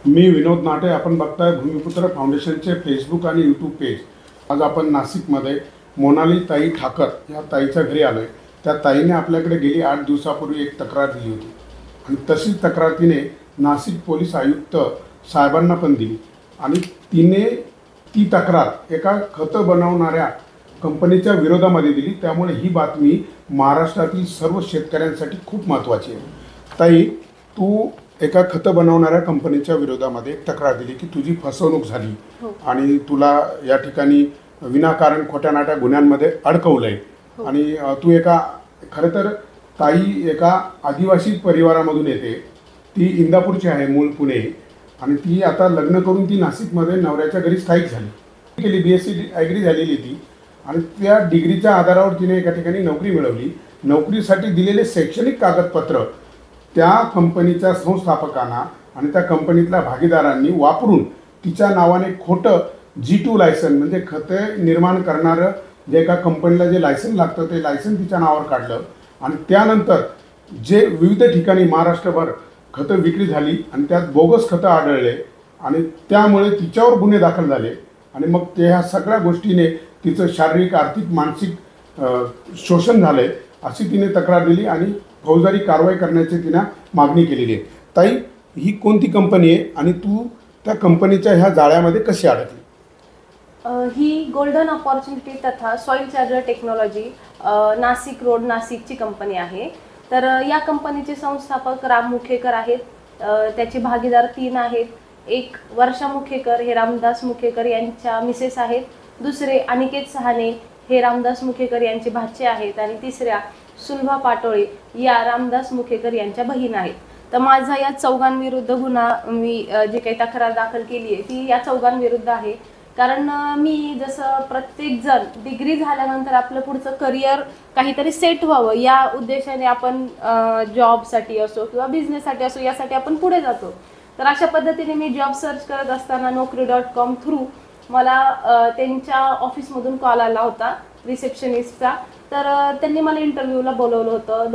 मी विनोद नाटे. आपण बघताय भूमिपुत्र फाउंडेशनचे फेसबुक आणि यूट्यूब पेज. आज आपण नाशिकमध्ये मोनाली ताई ठाकर या ताईच्या घरी आलो आहे. त्या ताईने आपल्याकडे गेली 8 दिवसापूर्वी एक तक्रार दिली होती आणि तशीच तक्रार तिने नाशिक पोलीस आयुक्त साहेबांना पण दिली आणि तिने ती तक्रार एका खतं बनवणाऱ्या कंपनीच्या विरोधामध्ये दिली. त्यामुळे ही बातमी महाराष्ट्रातील सर्व शेतकऱ्यांसाठी खूप महत्त्वाची आहे. ताई, तू एका खतं बनवणाऱ्या कंपनीच्या विरोधामध्ये एक तक्रार दिली की तुझी फसवणूक झाली आणि तुला या ठिकाणी विनाकारण खोट्या नाट्या गुन्ह्यांमध्ये अडकवलं आहे आणि तू खरं तर ताई एका आदिवासी परिवारामधून येते. ती इंदापूरची आहे, मूळ पुणे, आणि ती आता लग्न करून ती नाशिकमध्ये नवऱ्याच्या घरी स्थायिक झाली. केली BSc ॲग्री झालेली ती आणि त्या डिग्रीच्या आधारावर तिने एका ठिकाणी नोकरी मिळवली. नोकरीसाठी दिलेले शैक्षणिक कागदपत्र त्या कंपनीच्या संस्थापकांना आणि त्या कंपनीतल्या भागीदारांनी वापरून तिच्या नावाने खोटं G2 लायसन, म्हणजे खते निर्माण करणारं जे एका कंपनीला जे लायसन लागतं ते लायसन तिच्या नावावर काढलं आणि त्यानंतर जे विविध ठिकाणी महाराष्ट्रभर खतं विक्री झाली आणि त्यात बोगस खतं आढळले आणि त्यामुळे तिच्यावर गुन्हे दाखल झाले आणि मग ह्या सगळ्या गोष्टीने तिचं शारीरिक, आर्थिक, मानसिक शोषण झालंय अशी तिने तक्रार दिली आणि फौजदारी कारवाई करण्याची तिने मागणी केलेली आहे. ताई, ही कोणती कंपनी आहे आणि तू त्या कंपनीच्या ह्या जाळ्यामध्ये कशी अडकली? ही गोल्डन अपॉर्च्युनिटी तथा soil charger technology Nashik road नाशिकची कंपनी आहे. तर या कंपनीचे संस्थापक राम मुखेकर आहेत. त्याचे भागीदार 3 आहेत. एक वर्षा मुखेकर हे रामदास मुखेकर यांच्या मिसेस आहेत. दुसरे अनिकेत सहाने हे रामदास मुखेकर यांचे भाचे आहेत आणि तिसऱ्या सुलभा पाटोळे या रामदास मुखेकर यांच्या बहीण आहेत. तर माझा या चौघांविरुद्ध गुन्हा, मी जी काही तक्रार दाखल केली आहे ती या चौघांविरुद्ध आहे. कारण मी जसं प्रत्येक जण डिग्री झाल्यानंतर आपलं पुढचं करिअर काहीतरी सेट व्हावं या उद्देशाने आपण जॉबसाठी असो किंवा बिझनेससाठी असो यासाठी आपण पुढे जातो. तर अशा पद्धतीने मी जॉब सर्च करत असताना Naukri.com थ्रू मला त्यांच्या ऑफिसमधून कॉल आला होता रिसेप्शनिस्टचा. तर त्यांनी मला इंटरव्ह्यूला बोलवलं होतं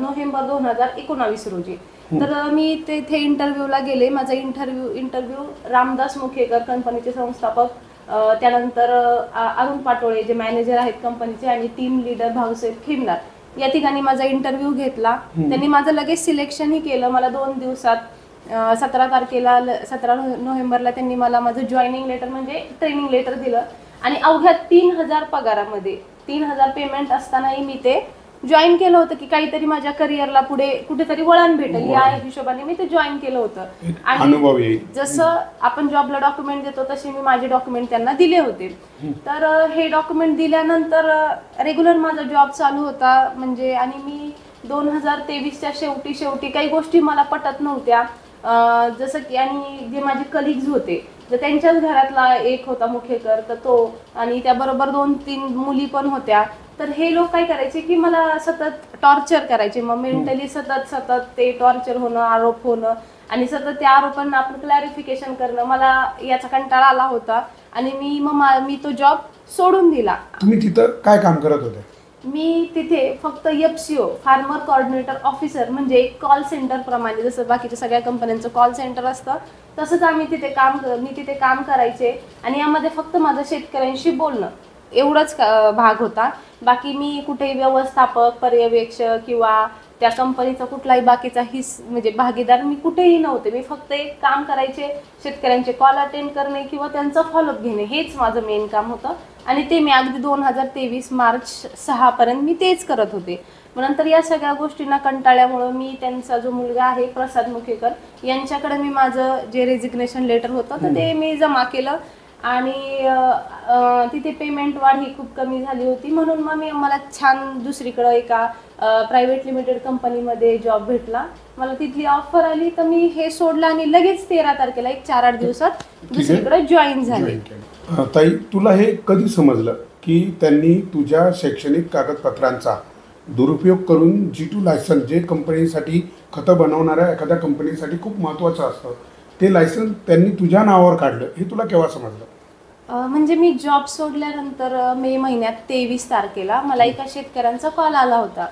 नोव्हेंबर 2019 रोजी. तर मी तेथे इंटरव्ह्यूला गेले. माझा इंटरव्ह्यू रामदास मुखेकर कंपनीचे संस्थापक, त्यानंतर अरुण पाटोळे जे मॅनेजर आहेत कंपनीचे आणि टीम लीडर भाऊसाहेब खेमनार या ठिकाणी माझा इंटरव्ह्यू घेतला. त्यांनी माझं लगेच सिलेक्शनही केलं. मला 2 दिवसात 17 नोव्हेंबरला त्यांनी मला माझं जॉईनिंग लेटर म्हणजे ट्रेनिंग लेटर दिलं आणि अवघ्या 3000 पगारामध्ये 3000 पेमेंट असतानाही मी ते जॉईन केलं होतं की काहीतरी माझ्या करिअरला पुढे कुठेतरी वळण भेटेल या हिशोबाने मी ते जॉईन केलं होतं. आणि जसं आपण जॉबला डॉक्युमेंट देतो तसे मी माझे डॉक्युमेंट त्यांना दिले होते. तर हे डॉक्युमेंट दिल्यानंतर रेग्युलर माझा जॉब चालू होता म्हणजे. आणि मी 2023च्या शेवटी काही गोष्टी मला पटत नव्हत्या. जसं की आणि जे माझे कलिग्स होते तर त्यांच्याच घरातला एक होता मुखेकर, तर तो आणि त्याबरोबर 2-3 मुली पण होत्या. तर हे लोक काय करायचे की मला सतत टॉर्चर करायचे. मग मेंटली सतत ते टॉर्चर होणं, आरोप होणं आणि सतत त्या आरोपांना आपण क्लॅरिफिकेशन करणं, मला याचा कंटाळा आला होता आणि मी तो जॉब सोडून दिला. तुम्ही तिथं काय काम करत होते? मी तिथे फक्त FCO फार्मर कोऑर्डिनेटर ऑफिसर म्हणजे कॉल सेंटर प्रमाणे जसं बाकीच्या सगळ्या कंपन्यांचं कॉल सेंटर असतं तसंच मी तिथे काम करायचे आणि यामध्ये फक्त माझं शेतकऱ्यांशी बोलणं एवढंच भाग होता. बाकी मी कुठेही व्यवस्थापक, पर्यवेक्षक किंवा त्या कंपनीचा कुठलाही बाकीचा म्हणजे भागीदार मी कुठेही नव्हते. मी फक्त एक काम करायचे, शेतकऱ्यांचे कॉल अटेंड करणे किंवा त्यांचा फॉलोअप घेणे हेच माझं मेन काम होतं आणि ते मी अगदी 2023 मार्च 6 पर्यंत मी तेच करत होते. मग नंतर या सगळ्या गोष्टींना कंटाळल्यामुळं मी त्यांचा जो मुलगा आहे प्रसाद मुखेकर यांच्याकडे मी माझं जे रेजिग्नेशन लेटर होतं तर ते मी जमा केलं आणि तिथे पेमेंट वाढ ही खूप कमी झाली होती म्हणून मग मला छान दुसरीकडं एका प्रायव्हेट लिमिटेड कंपनीमध्ये जॉब भेटला. मला तिथली ऑफर आली तर मी हे सोडलं आणि लगेच 13 तारखेला 4-8 दिवसात दुसरीकडे जॉईन झाले. ताई, तुला हे कधी समजलं की त्यांनी तुझ्या शैक्षणिक कागदपत्रांचा दुरुपयोग करून G2 लायसन, जे कंपनीसाठी खतं बनवणाऱ्या एखाद्या कंपनीसाठी खूप महत्त्वाचं असतं, ते लायसन त्यांनी तुझ्या नावावर काढलं, हे तुला केव्हा समजलं? म्हणजे मी जॉब सोडल्यानंतर मे महिन्यात 23 तारखेला मला एका शेतकऱ्यांचा कॉल आला होता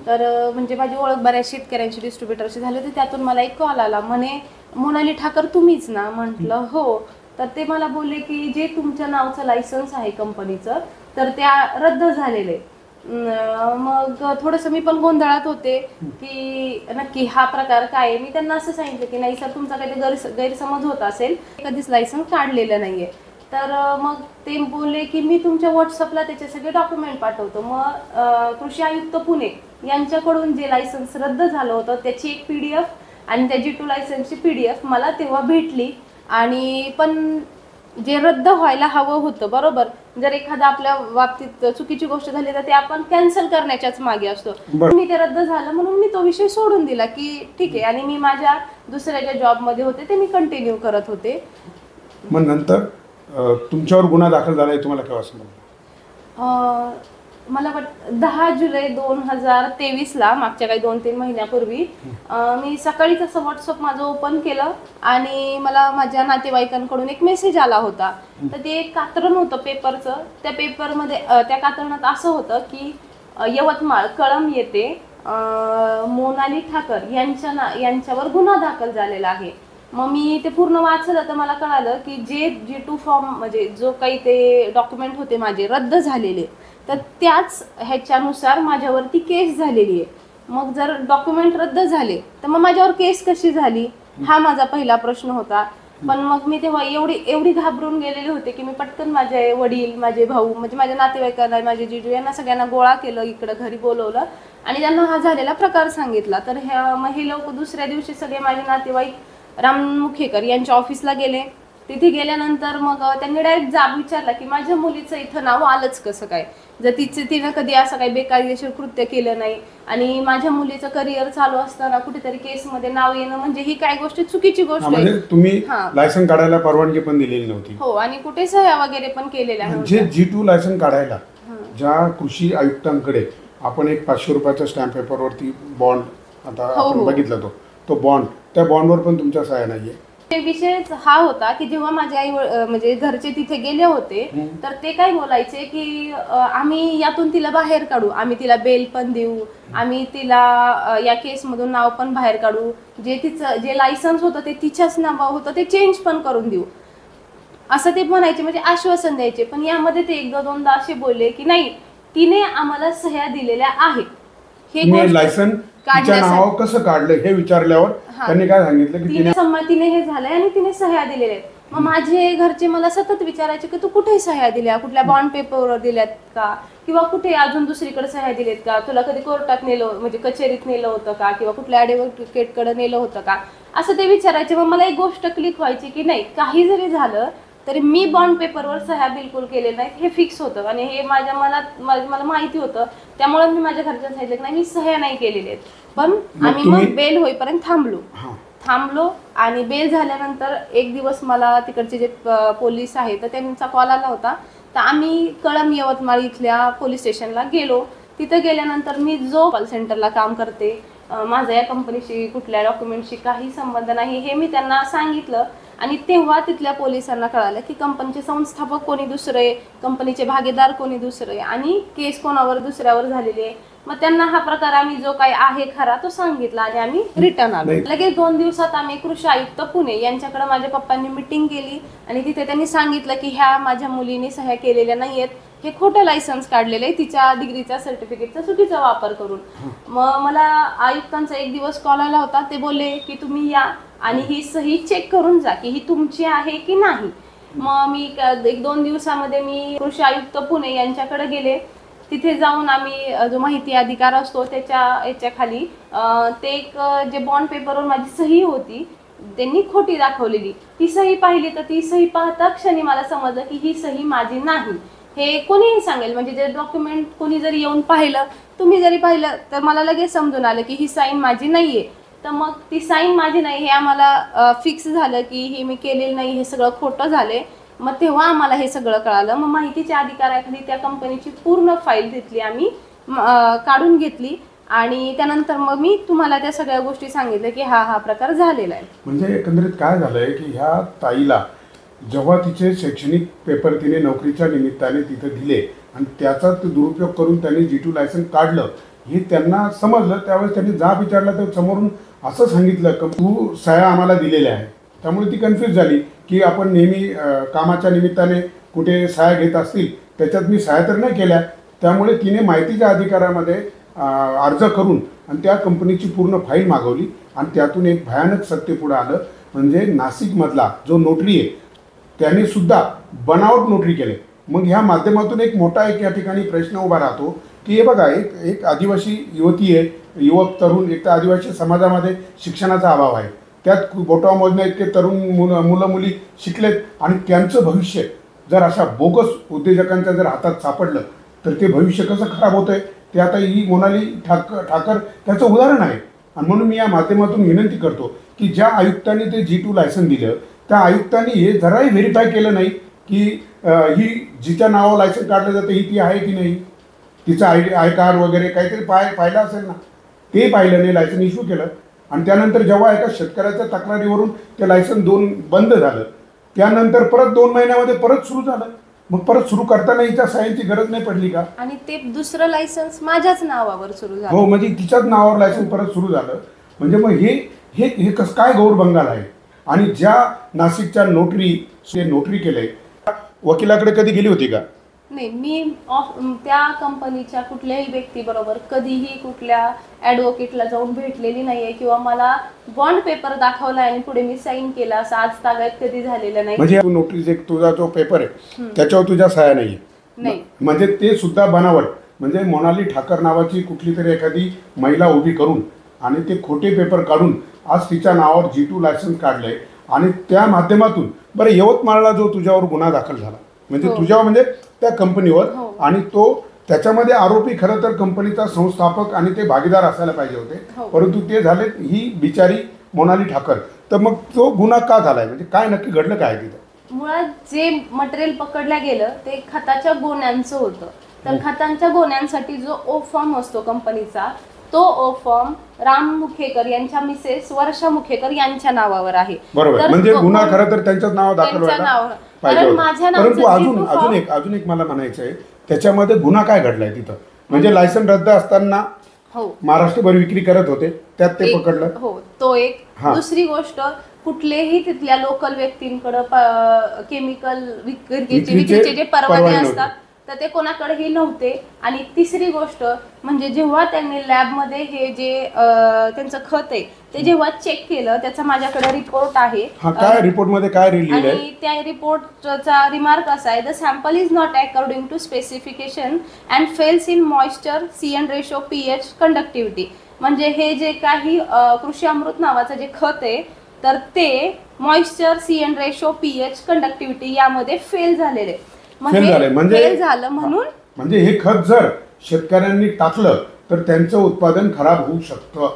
तर म्हणजे माझी ओळख बऱ्याच शेतकऱ्यांची डिस्ट्रीब्युटरशी झाली होती. त्यातून मला एक कॉल आला, म्हणे मोनाली ठाकर तुम्हीच ना? म्हटलं हो. तर ते मला बोलले की जे तुमच्या नावचं लायसन्स आहे कंपनीचं, तर त्या रद्द झालेले. मग थोडंसं मी पण गोंधळात होते की नक्की हा प्रकार काय आहे. मी त्यांना असं सांगितलं की नाही सर, तुमचा काही गैरसमज होत असेल, कधीच लायसन्स काढलेलं नाहीये. तर मग ते बोलले की मी तुमच्या व्हॉट्सअपला त्याचे सगळे डॉक्युमेंट पाठवतो. मग कृषी आयुक्त पुणे यांच्याकडून जे लायसन्स रद्द झालं होतं त्याची एक PDF आणि त्या G2 लायसन्सची PDF मला तेव्हा भेटली. आणि पण जे रद्द व्हायला हवं होतं, बरोबर, जर एखादा आपल्या बाबतीत चुकीची गोष्ट झाली तर ते आपण कॅन्सल करण्याच्याच मागे असतो. मी ते रद्द झालं म्हणून मी तो विषय सोडून दिला की ठीक आहे. आणि मी माझ्या दुसऱ्या ज्या जॉबमध्ये होते ते मी कंटिन्यू करत होते. मग नंतर तुमच्यावर गुन्हा दाखल झाला आहे तुम्हाला केव्हा समजलं? मला 10 जुलै 2023ला, मागच्या काही 2-3 महिन्यापूर्वी, मी सकाळीच असं व्हॉट्सअप माझं ओपन केलं आणि मला माझ्या नातेवाईकांकडून एक मेसेज आला होता. तर ते एक कात्रण होतं पेपरचं. त्या पेपरमध्ये त्या कात्रणात असं होतं की यवतमाळ कळंब येथे मोनाली ठाकर यांच्यावर गुन्हा दाखल झालेला आहे. मग मी ते पूर्ण वाचलं तर मला कळालं की जे G2 फॉर्म म्हणजे जो काही ते डॉक्युमेंट होते माझे रद्द झालेले, तर त्याच ह्याच्यानुसार माझ्यावरती केस झालेली आहे. मग जर डॉक्युमेंट रद्द झाले तर मग माझ्यावर केस कशी झाली, हा माझा पहिला प्रश्न होता. पण मग मी तेव्हा एवढी घाबरून गेलेले होते की मी पटकन माझे वडील, माझे भाऊ, म्हणजे माझ्या नातेवाईकांना, माझे जिजू यांना सगळ्यांना गोळा केलं, इकडं घरी बोलवलं आणि त्यांना हा झालेला प्रकार सांगितला. तर हे लोक दुसऱ्या दिवशी सगळे माझे नातेवाईक राम मुखेकर यांच्या ऑफिसला गेले. तिथे गेल्यानंतर मग त्यांनी डायरेक्ट जाब विचारला की माझ्या मुलीचं इथं नाव आलंच कसं काय, जर तिनं कधी असं काही बेकायदेशीर कृत्य केलं नाही आणि माझ्या मुलीचं करिअर चालू असताना कुठेतरी केसमध्ये नाव येणं म्हणजे ही काय गोष्ट चुकीची गोष्ट आहे. तुम्ही लायसन्स काढायला परवानगी पण दिलेली नव्हती. हो, आणि कुठे सह्या वगैरे पण केलेल्या नव्हत्या. G2 लायसन्स काढायला ज्या कृषी आयुक्तांकडे आपण एक 500 रुपयाच्या स्टॅम्प पेपरवरती बॉन्ड, आता आपण बघितला तो बॉन्ड, त्या बॉन्डवर पण तुमच्या सह्या नाहीये. विषय हा होता की जेव्हा माझे आई म्हणजे घरचे तिथे गेले होते तर ते काय बोलायचे की आम्ही यातून तिला बाहेर काढू, आम्ही तिला बेल पण देऊ, आम्ही तिला या केसमधून नाव पण बाहेर काढू, जे लायसन्स होतं ते तिच्याच नावावर होतं ते चेंज पण करून देऊ, असं ते म्हणायचे, म्हणजे आश्वासन द्यायचे. पण यामध्ये ते एकदा दोनदा असे बोलले की नाही, तिने आम्हाला सह्या दिलेल्या आहेत. हे लायसन्स तिच्या नावावर कसं काढलं हे विचारल्यावर त्यांनी काय सांगितलं की तिने संमतीने हे झालंय आणि तिने सह्या दिलेल्या आहेत. मग माझे घरचे मला सतत विचारायचे की तू कुठे सह्या दिल्या, कुठल्या बॉन्ड पेपरवर दिल्यात का, किंवा कुठे अजून दुसरीकडे सह्या दिलेत का, तुला कधी कोर्टात नेलं म्हणजे कचेरीत नेलं होतं का, किंवा कुठल्या ॲडव्होकेटकडे नेलं होतं का, असं ते विचारायचे. मग मला एक गोष्ट क्लिक व्हायची की नाही, काही जरी झालं तरी मी बॉन्ड पेपरवर सह्या बिलकुल केले नाहीत, हे फिक्स होतं आणि हे माझ्या मनात मला माहिती होतं. त्यामुळे मी माझ्या घरच्यांना सांगितलं की नाही, मी सह्या नाही केलेल्या आहेत. पण आम्ही मग बेल होईपर्यंत थांबलो आणि बेल झाल्यानंतर एक दिवस मला तिकडचे जे पोलीस आहेत तर त्यांचा कॉल आला होता. तर आम्ही कळंब यवतमाळ इथल्या पोलीस स्टेशनला गेलो. तिथं गेल्यानंतर मी जो कॉल सेंटरला काम करते, माझा या कंपनीशी कुठल्या डॉक्युमेंटशी काही संबंध नाही हे मी त्यांना सांगितलं. आणि तेव्हा तिथल्या पोलिसांना कळालं की कंपनीचे संस्थापक कोणी दुसरे, कंपनीचे भागीदार कोणी दुसरे आणि केस कोणावर दुसऱ्यावर झालेली आहे. मग त्यांना हा प्रकार आम्ही जो काही आहे खरा तो सांगितला आणि आम्ही रिटर्न आलो. लगेच 2 दिवसात आम्ही कृषी आयुक्त पुणे यांच्याकडे माझ्या पप्पांनी मीटिंग केली आणि तिथे त्यांनी सांगितलं की ह्या माझ्या मुलीने सह्या केलेल्या नाहीयेत, हे खोटं लायसन्स काढलेलं आहे तिच्या डिग्रीचा सर्टिफिकेटचा चुकीचा वापर करून. मग मला आयुक्तांचा एक दिवस कॉल आला होता. ते बोलले की तुम्ही या आणि ही सही चेक करून जा की ही तुमची आहे की नाही. मग मी 1-2 दिवसामध्ये मी कृषी आयुक्त पुणे यांच्याकडे गेले. तिथे जाऊन आम्ही जो माहिती अधिकार असतो याच्या खाली ते एक जे बॉन्ड पेपरवर माझी सही होती त्यांनी खोटी दाखवलेली, ती सही पाहिली. तर ती सही पाहता क्षणी मला समजलं की ही सही माझी नाही. हे कोणीही सांगेल, म्हणजे जे डॉक्युमेंट कोणी जरी येऊन पाहिलं, तुम्ही जरी पाहिलं तर मला लगेच समजून आलं की ही साईन माझी नाहीये. तर मग ती साईन माझी नाही हे आम्हाला फिक्स झालं की ही मी केलेली नाही, हे सगळं खोटं झाले. मग तेव्हा आम्हाला हे सगळं कळालं. मग माहितीच्या अधिकाराखाली त्या कंपनीची पूर्ण फाईल तिथली आम्ही काढून घेतली आणि त्यानंतर मग मी तुम्हाला त्या सगळ्या गोष्टी सांगितल्या की हा प्रकार झालेला आहे. म्हणजे एकंदरीत काय झालंय की ह्या ताईला जेव्हा तिचे शैक्षणिक पेपर तिने नोकरीच्या निमित्ताने तिथे दिले आणि त्याचा दुरुपयोग करून त्यांनी G2 लायसन्स काढलं, हे त्यांना समजलं. त्यावेळेस त्यांनी जाब विचारला तर समोरून असं सांगितलं की तू सह्या आम्हाला दिलेल्या आहे. त्यामुळे ती कन्फ्यूज झाली की आपण नेहमी कामाच्या निमित्ताने कुठे सह्या घेत असतील, त्याच्यात मी सह्या तर नाही केल्या. त्यामुळे तिने माहितीच्या अधिकारामध्ये अर्ज करून आणि त्या कंपनीची पूर्ण फाईल मागवली आणि त्यातून एक भयानक सत्य पुढे आलं. म्हणजे नाशिकमधला जो नोटरी आहे त्याने सुद्धा बनावट नोटरी केले. मग ह्या माध्यमातून एक मोठा या ठिकाणी प्रश्न उभा राहतो की हे बघा, एक आदिवासी युवती आहे, युवक तरुण, एक तर आदिवासी समाजामध्ये शिक्षणाचा अभाव आहे, त्यात बोटावर मोजण्या इतके तरुण मुलं मुली शिकलेत आणि त्यांचं भविष्य जर अशा बोगस उद्योजकांच्या जर हातात सापडलं तर ते भविष्य कसं खराब होतं आहे. ते आता ही मोनाली ठाकर त्याचं उदाहरण आहे. आणि म्हणून मी या माध्यमातून विनंती करतो की ज्या आयुक्तांनी ते G2 लायसन दिलं त्या आयुक्तांनी हे जराही व्हेरीफाय केलं नाही की ही जिच्या नावावर लायसन काढलं जातं ही ती आहे की नाही, तिचं आय कार्ड वगैरे काहीतरी पाहिलं असेल ना, ते पाहिलं नाही, लायसन इश्यू केलं. आणि त्यानंतर जेव्हा एका शेतकऱ्याच्या तक्रारीवरून ते लायसन बंद झालं, त्यानंतर परत 2 महिन्यामध्ये परत सुरू झालं. मग परत सुरू करताना हिच्या सह्यांची गरज नाही पडली का? आणि ते दुसरं लायसन्स माझ्याच नावावर सुरू झालं. हो, म्हणजे तिच्याच नावावर लायसन परत सुरू झालं. म्हणजे मग हे कसं काय गौरबंगाल आहे. आणि ज्या नाशिकच्या नोटरी केलंय, वकिलाकडे कधी गेली होती का? नाही, मी त्या कंपनीच्या कुठल्याही व्यक्तीबरोबर कधीही कुठल्या ॲडव्होकेटला जाऊन भेटलेली नाहीये किंवा मला बॉन्ड पेपर दाखवला आणि पुढे मी साईन केला असं आज तागायत कधी झालेलं नाही. म्हणजे नोटरी तुझा जो पेपर आहे त्याच्यावर तुझ्या सह्या नाहीये. नाही, म्हणजे ते सुद्धा बनावट. म्हणजे मोनाली ठाकर नावाची कुठली तरी एखादी महिला उभी करून आणि ते खोटे पेपर काढून आज तिच्या नावावर G2 लायसन्स काढलंय. आणि त्या माध्यमातून बरं यवतमाळला जो तुझ्यावर गुन्हा दाखल झाला म्हणजे तुझ्यावर म्हणजे त्या कंपनीवर, आणि तो त्याच्यामध्ये आरोपी खरं तर कंपनीचा संस्थापक आणि ते भागीदार असायला पाहिजे होते, परंतु ते झाले ही बिचारी मोनाली ठाकर. तर मग तो गुन्हा का झालाय, म्हणजे काय नक्की घडलं काय तिथं? मुळात जे मटेरियल पकडलं गेलं ते खताच्या गोण्यांचं होतं. तर खतांच्या गोण्यांसाठी जो ओ फॉर्म असतो कंपनीचा, तो ओ फॉर्म राम मुखेकर यांच्या मिसेस वर्षा मुखेकर यांच्या नावावर आहे. बरोबर, म्हणजे गुन्हा खरं तर त्यांच्याच नावावर दाखल व्हायला पाहिजे होता. परंतु अजून एक मला म्हणायचं आहे, त्याच्यामध्ये गुन्हा काय घडलाय तिथं? म्हणजे लायसन रद्द असताना महाराष्ट्रभर विक्री करत होते, त्यात ते पकडलं. हो, तो एक. दुसरी गोष्ट, कुठलेही तिथल्या लोकल व्यक्तींकडे केमिकल विक्रीचे जे परवाने असतात तर ते कोणाकडेही नव्हते. आणि तिसरी गोष्ट म्हणजे जेव्हा त्यांनी लॅबमध्ये हे जे त्यांचं खत आहे ते जेव्हा चेक केलं, त्याचा माझ्याकडे रिपोर्ट आहे. काय रिपोर्टमध्ये काय लिहिलं आहे? आणि त्या रिपोर्टचा रिमार्क असा आहे, the sample is not according to specification and fails in moisture, CN ratio, pH, conductivity. म्हणजे हे जे काही कृषी अमृत नावाचं जे खत आहे तर ते moisture, CN ratio, pH, conductivity यामध्ये फेल झालेले. म्हणजे झालं म्हणजे हे खत जर शेतकऱ्यांनी टाकलं तर त्यांचं उत्पादन खराब होऊ शकतं,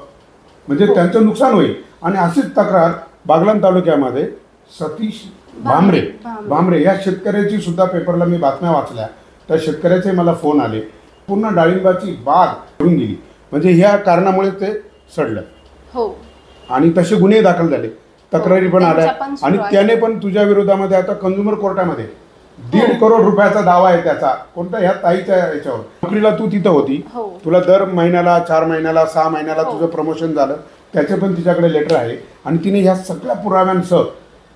म्हणजे त्यांचं नुकसान होईल. आणि अशीच तक्रार बागलाण तालुक्यामध्ये सतीश भामरे या शेतकऱ्याची सुद्धा पेपरला मी बातम्या वाचल्या. त्या शेतकऱ्याचे मला फोन आले, पूर्ण डाळिंबाची बाग करून दिली. म्हणजे ह्या कारणामुळे ते सडलं. हो, आणि तसे गुन्हे दाखल झाले, तक्रारी पण आल्या. आणि त्याने पण तुझ्या विरोधामध्ये आता कंझ्युमर कोर्टामध्ये 1.5 करोड रुपयाचा दावा आहे त्याचा. कोणत्या ह्या ताईच्या याच्यावर. नोकरीला तू तिथं होती, तुला दर महिन्याला, 4 महिन्याला, 6 महिन्याला तुझं प्रमोशन झालं, त्याचे पण तिच्याकडे लेटर आहे. आणि तिने ह्या सगळ्या पुराव्यांसह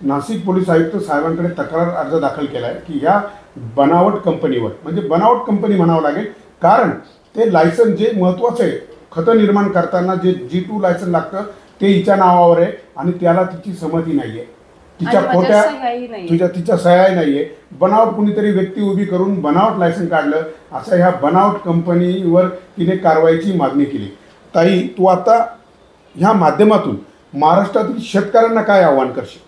नाशिक पोलीस आयुक्त साहेबांकडे तक्रार अर्ज दाखल केला आहे की ह्या बनावट कंपनीवर, म्हणजे बनावट कंपनी म्हणावं लागेल, कारण ते लायसन जे महत्त्वाचं आहे खतं निर्माण करताना जे G2 लायसन लागतं ते हिच्या नावावर आहे आणि त्याला तिची सहमती नाही आहे. तिच्या तिच्या सह्याही नाहीये. बनावट कुणीतरी व्यक्ती उभी करून बनावट लायसन काढलं, असं ह्या बनावट कंपनीवर तिने कारवाईची मागणी केली. ताई, तू आता ह्या माध्यमातून महाराष्ट्रातील शेतकऱ्यांना काय आव्हान करशील?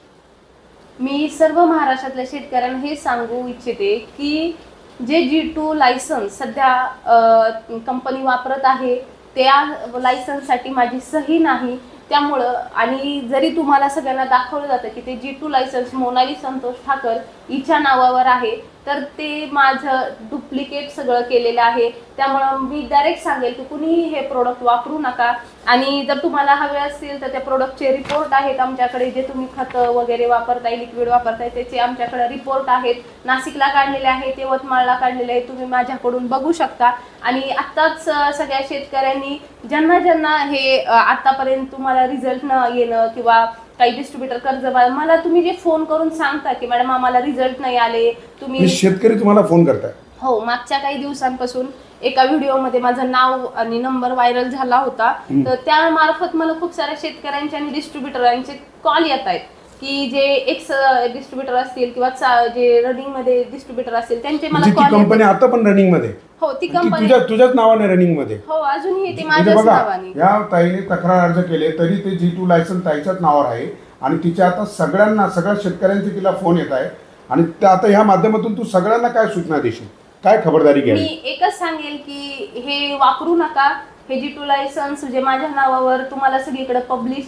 मी सर्व महाराष्ट्रातल्या शेतकऱ्यांना हे सांगू इच्छिते की जे G2 लायसन्स सध्या कंपनी वापरत आहे त्या लायसन्ससाठी माझी सही नाही. त्यामुळं आणि जरी तुम्हाला सगळ्यांना दाखवलं जातं की ते G2 लायसन्स मोनाली संतोष ठाकर हिच्या नावावर आहे, तर ते माझं डुप्लिकेट सगळं केलेलं आहे. त्यामुळं मी डायरेक्ट सांगेल की कुणीही हे प्रोडक्ट वापरू नका. आणि जर तुम्हाला हवे असतील तर त्या प्रोडक्टचे रिपोर्ट आहेत आमच्याकडे, जे तुम्ही खतं वगैरे वापरताय, लिक्विड वापरताय, त्याचे आमच्याकडे रिपोर्ट आहेत. नाशिकला काढलेले आहेत, यवतमाळला काढलेले आहेत, तुम्ही माझ्याकडून बघू शकता. आणि आत्ताच सगळ्या शेतकऱ्यांनी ज्यांना हे आतापर्यंत तुम्हाला रिझल्ट न येणं किंवा काही डिस्ट्रीब्युटर कर्ज मला तुम्ही जे फोन करून सांगता की मॅडम आम्हाला रिझल्ट नाही आले, तुम्ही शेतकरी तुम्हाला फोन करताय? हो, मागच्या काही दिवसांपासून एका व्हिडिओमध्ये माझं नाव आणि नंबर व्हायरल झाला होता, तर त्यामार्फत मला खूप साऱ्या शेतकऱ्यांचे आणि डिस्ट्रीब्युटरांचे कॉल येत आहेत की जे एक्स डिस्ट्रीब्युटर असतील किंवा जे रनिंग मध्ये डिस्ट्रीब्युटर असतील त्यांचे मला कॉल. कंपनी आता पण रनिंग मध्ये? हो, ती कंपनी तुझ्याच नावाने रनिंग मध्ये? हो, अजूनही ते माझ्याच नावाने. या ताईने तक्रार अर्ज केले तरी ते G2 लायसन्स ताईच्याच नावावर आहे आणि तिच्या आता सगळ्या शेतकऱ्यांचे तिला फोन येत आहे. आणि आता ह्या माध्यमातून तू सगळ्यांना काय सूचना देशील, काय खबरदारी घ्यावी? मी एकच सांगेल की हे वापरू नका. हे G2 लायसन्स जे माझ्या नावावर तुम्हाला सगळीकडे पब्लिश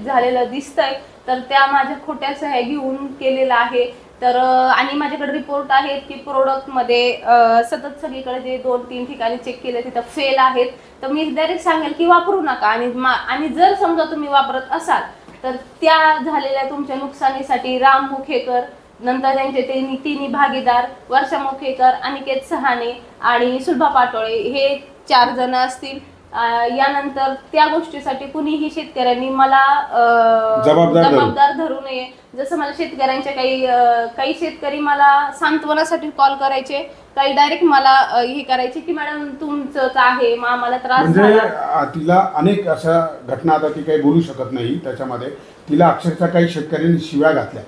झालेलं दिसतंय, तर त्या माझ्या खोट्या सह्या घेऊन केलेलं आहे. तर आणि माझ्याकडे रिपोर्ट आहेत की प्रोडक्टमध्ये सतत सगळीकडे जे 2-3 ठिकाणी चेक केले तिथं फेल आहेत. तर मी डायरेक्ट सांगेल की वापरू नका. आणि जर समजा तुम्ही वापरत असाल तर त्या झालेल्या तुमच्या नुकसानीसाठी राम मुखेकर, नंतर त्यांचे तिन्ही भागीदार वर्षा मुखेकर, अनिकेत सहाने आणि सुलभा पाटोळे हे 4 जण असतील. यानंतर त्या गोष्टीसाठी कुणीही शेतकऱ्यांनी मला जबाबदार धरू नये. जसं मला शेतकऱ्यांच्या काही शेतकरी मला सांत्वनासाठी कॉल करायचे, काही डायरेक्ट मला हे करायचे की मॅडम तुमचंच आहे, आम्हाला त्रास झाला. तिला अनेक अशा घटना, आता ती काही बोलू शकत नाही त्याच्यामध्ये, तिला अक्षरशः काही शेतकऱ्यांनी शिव्या घातल्या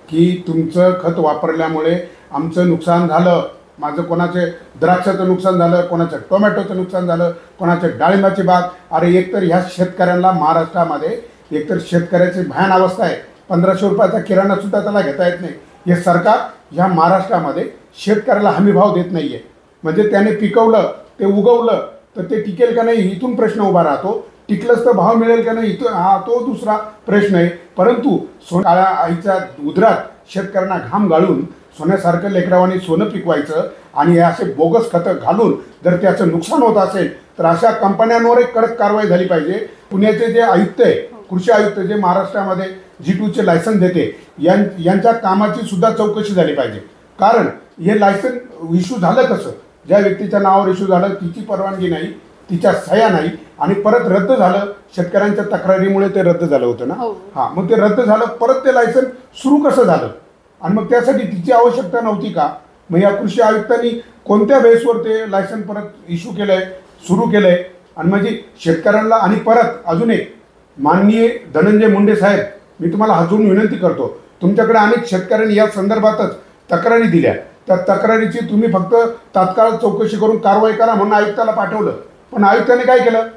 की तुमचं खत वापरल्यामुळे आमचं नुकसान झालं, माझं कोणाचे द्राक्षाचं नुकसान झालं, कोणाचं टोमॅटोचं नुकसान झालं, कोणाचे डाळिंबाची बाग. अरे एकतर ह्या शेतकऱ्यांना महाराष्ट्रामध्ये एकतर शेतकऱ्याची भयान अवस्था आहे. 1500 रुपयाचा किराणा सुद्धा त्याला घेता येत नाही. हे सरकार ह्या महाराष्ट्रामध्ये शेतकऱ्याला हमीभाव देत नाही आहे. म्हणजे त्याने पिकवलं, ते उगवलं तर ते टिकेल का नाही इथून प्रश्न उभा राहतो. टिकलंच तर भाव मिळेल का नाही इथं, हा तो दुसरा प्रश्न आहे. परंतु काळ्या आईच्या उदरात शेतकऱ्यांना घाम गाळून सोन्यासारखं लेकरावानी सोनं पिकवायचं आणि हे असे बोगस खतं घालून जर त्याचं नुकसान होत असेल तर अशा कंपन्यांवर एक कडक कारवाई झाली पाहिजे. पुण्याचे जे आयुक्त आहे, कृषी आयुक्त जे महाराष्ट्रामध्ये G2चे लायसन्स देते, यांच्या कामाची सुद्धा चौकशी झाली पाहिजे. कारण हे लायसन्स इश्यू झालं कसं? ज्या व्यक्तीच्या नावावर इश्यू झालं तिची परवानगी नाही, तिच्या सह्या नाही आणि परत रद्द झालं. शेतकऱ्यांच्या तक्रारीमुळे ते रद्द झालं होतं ना. हां, मग ते रद्द झालं, परत ते लायसन्स सुरू कसं झालं? आणि मग त्यासाठी तिची आवश्यकता नव्हती का? मग या कृषी आयुक्तांनी कोणत्या बेसवर ते लायसन्स परत इश्यू केलंय, सुरू केलंय? आणि म्हणजे शेतकऱ्यांना. आणि परत अजून एक, माननीय धनंजय मुंडे साहेब, मी तुम्हाला हातून विनंती करतो, तुमच्याकडे अनेक शेतकऱ्यांनी या संदर्भातच तक्रारी दिल्या. त्या तक्रारीची तुम्ही फक्त तात्काळ चौकशी करून कारवाई करा म्हणून आयुक्ताला पाठवलं. पण आयुक्ताने काय केलं?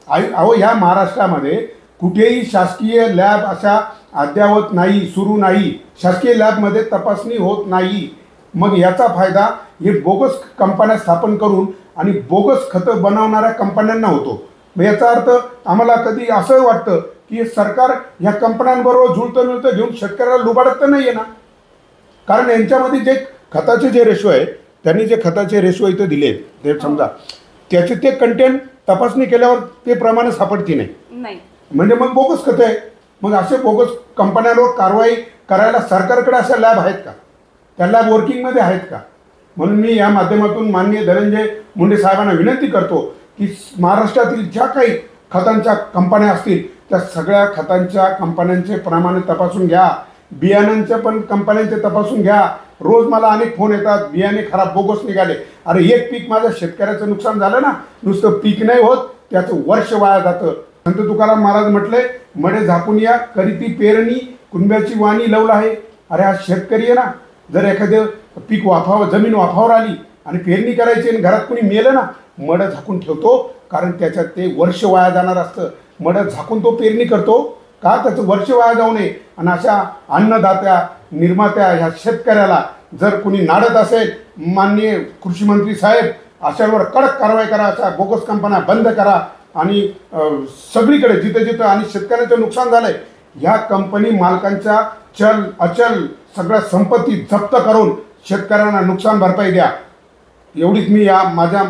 अहो, ह्या महाराष्ट्रामध्ये कुठेही शासकीय लॅब अशा अद्यावत नाही, सुरू नाही. शासकीय लॅबमध्ये तपासणी होत नाही. मग याचा फायदा हे बोगस कंपन्या स्थापन करून आणि बोगस खतं बनवणाऱ्या कंपन्यांना होतो. मग याचा अर्थ आम्हाला कधी असं वाटतं की सरकार ह्या कंपन्यांबरोबर जुळतं मिळतं घेऊन शेतकऱ्याला लुबाडत तर नाही आहे ना. कारण यांच्यामध्ये जे खताचे जे रेशो आहे, त्यांनी जे खताचे रेशो इथं दिले ते समजा त्याचे ते कंटेंट तपासणी केल्यावर ते प्रमाणे सापडती नाही. म्हणजे मग बोगस खतं आहे. मग असे बोगस कंपन्यांवर कारवाई करायला सरकारकडे अशा लॅब आहेत का? त्या लॅब वर्किंगमध्ये आहेत का? म्हणून मी या माध्यमातून माननीय धनंजय मुंडे साहेबांना विनंती करतो की महाराष्ट्रातील ज्या काही खतांच्या कंपन्या असतील त्या सगळ्या खतांच्या कंपन्यांचे प्रमाणे तपासून घ्या. बियाण्यांच्या पण कंपन्यांचे तपासून घ्या. रोज मला अनेक फोन येतात, बियाणे खराब बोगस निघाले. अरे एक पीक माझ्या शेतकऱ्याचं नुकसान झालं ना, नुसतं पीक नाही होत, त्याचं वर्ष वाया जातं. संत तुकाराम महाराज म्हटले, मडे झाकून या करीती पेरणी, कुंब्याची वाणी लवला आहे. अरे हा शेतकरी आहे ना, जर एखादं पीक जमीन वाफावर आली आणि पेरणी करायची आणि घरात कोणी मेलं ना, मडं झाकून ठेवतो. कारण त्याच्यात ते वर्ष वाया जाणार असतं. मडं झाकून तो पेरणी करतो का? त्याचं वर्ष वाया जाऊ नये. आणि अशा अन्नदात्या, निर्मात्या ह्या शेतकऱ्याला जर कोणी नाडत असेल, माननीय कृषी मंत्री साहेब अशावर कडक कारवाई करा. अशा बोगस कंपन्या बंद करा. आणि सगळीकडे जिथं जिथं आणि शेतकऱ्याचं नुकसान झालंय ह्या कंपनी मालकांच्या चल अचल सगळ्या संपत्ती जप्त करून शेतकऱ्यांना नुकसान भरपाई द्या. एवढीच मी या माझ्या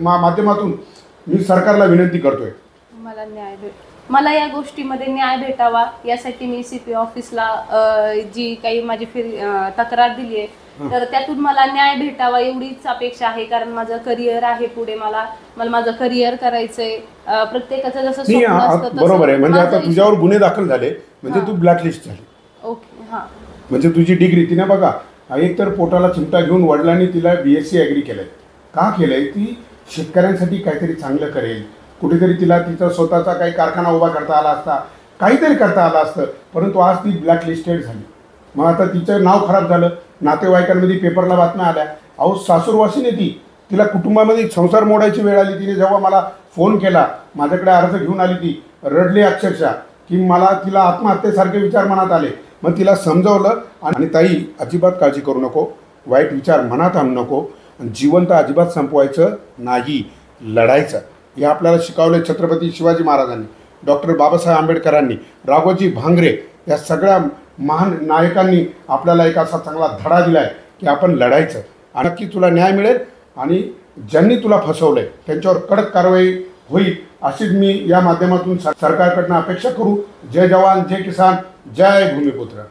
माध्यमातून मी सरकारला विनंती करतोय. मला मला या गोष्टीमध्ये न्याय भेटावा यासाठी मी CP ऑफिसला जी काही माझी तक्रार दिली आहे तर त्यातून मला न्याय भेटावा एवढीच अपेक्षा आहे. कारण माझं करिअर आहे पुढे, मला माझं करिअर करायचंय. प्रत्येकाचं जसं स्वप्न असतं तसं बरोबर आहे. म्हणजे आता माझंही तुझ्यावर गुन्हे दाखल झाले म्हणजे तू ब्लॅकलिस्ट झाली. ओके. हां. म्हणजे तुझी डिग्री तिने बघा एक तर पोटाला चिमटा घेऊन वडिलांनी तिला BSc ॲग्री केलंय. का केलंय? ती शेतकऱ्यांसाठी काहीतरी चांगलं करेल, कुठेतरी तिला तिचा स्वतःचा काही कारखाना उभा करता आला असता, काहीतरी करता आलं असतं. परंतु आज ती ब्लॅकलिस्टेड झाली. मग आता तिचं नाव खराब झालं, नातेवाईकांमध्ये पेपरला बातम्या आल्या. अहो सासूरवासीने तिला कुटुंबामध्ये संसार मोडायची वेळ आली. तिने जेव्हा मला फोन केला, माझ्याकडे अर्ज घेऊन आली, ती रडली अक्षरशः की तिला आत्महत्येसारखे विचार मनात आले. मग तिला समजवलं आणि ताई अजिबात काळजी करू नको, वाईट विचार मनात आणू नको, जीवन तर अजिबात संपवायचं नाही, लढायचं. हे आपल्याला शिकवले छत्रपती शिवाजी महाराजांनी, डॉक्टर बाबासाहेब आंबेडकरांनी, राघोजी भांगरे या सगळ्या महान नायकांनी आपल्याला एक असा चांगला धडा दिला आहे की आपण लढायचं. आणि नक्की तुला न्याय मिळेल आणि ज्यांनी तुला फसवलं आहे त्यांच्यावर कडक कारवाई होईल अशीच मी या माध्यमातून सरकारकडनं अपेक्षा करू. जय जवान, जय किसान, जय भूमिपुत्र.